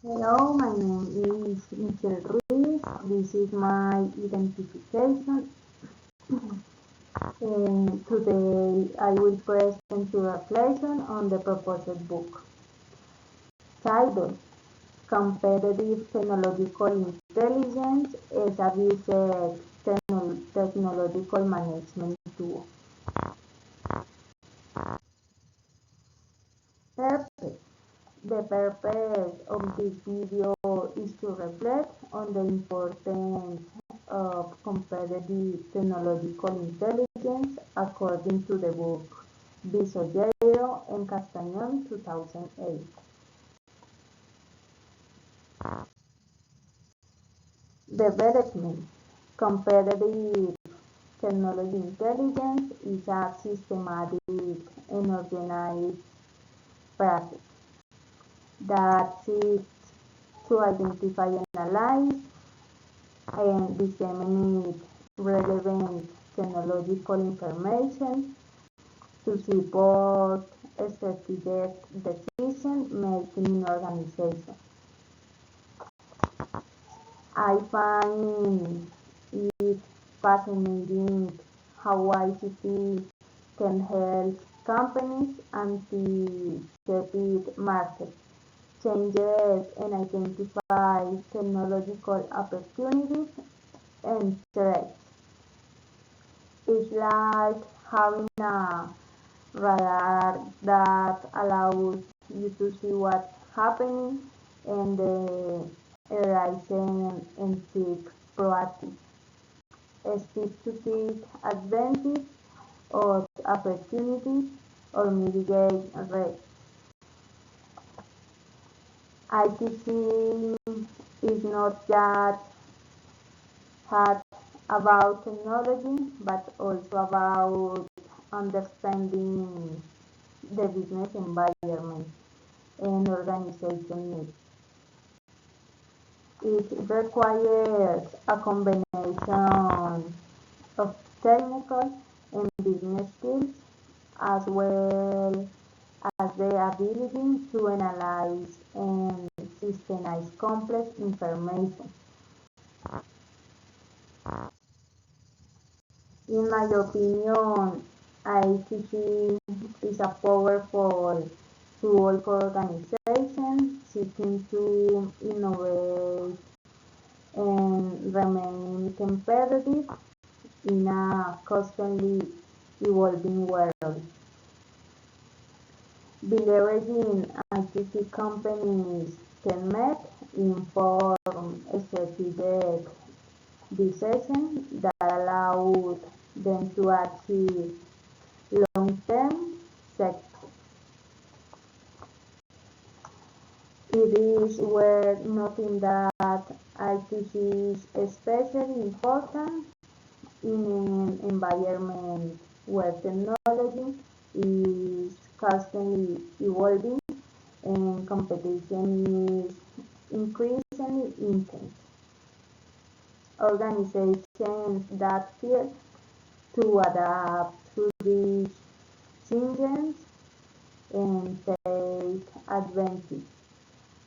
Hello, my name is Michelle Ruiz. This is my identification. And today I will present you a reflection on the proposed book. Title: Competitive Technological Intelligence as a Business Technological Management Tool. Purpose: The purpose of this video is to reflect on the importance of competitive technological intelligence according to the book Bisoyero and Castañón 2008. Development: Competitive technology intelligence is a systematic and organized practice that seeks to identify, analyze, and disseminate relevant technological information to support strategic decision making in organizations. I find it fascinating how ICT can help companies anticipate market changes and identify technological opportunities and threats. It's like having a radar that allows you to see what's happening and the horizon and take proactive steps to take advantage of opportunities or mitigate risks. ITC is not just hard about technology, but also about understanding the business environment and organization needs. It requires a combination of technical and business skills, as well as the ability to analyze and systemize complex information. In my opinion, ITC is a powerful tool for organizations seeking to innovate and remain competitive in a constantly evolving world. By leveraging ITC, companies can make informed strategic decisions that allow them to achieve long-term success. It is worth noting that ITC is especially important in an environment where technology is constantly evolving and competition is increasingly intense. Organizations that fail to adapt to these changes and take advantage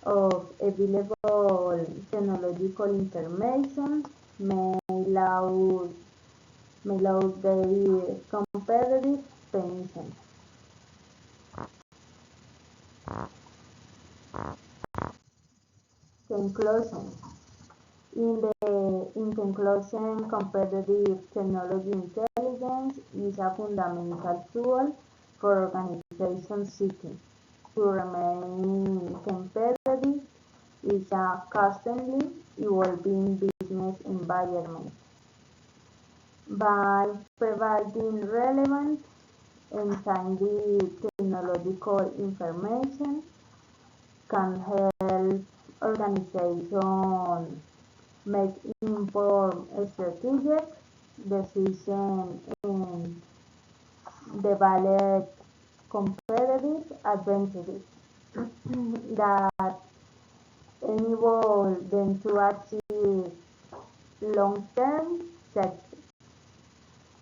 of available technological information may lose their competitive position. Conclusion: in conclusion, competitive technology intelligence is a fundamental tool for organizations seeking to remain competitive in a constantly evolving business environment. By providing relevant and timely technological information can help organizations make informed strategic decisions and develop competitive advantages that enable them to achieve long-term success.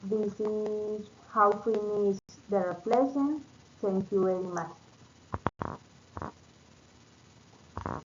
This is how finish the reflection. Thank you very much.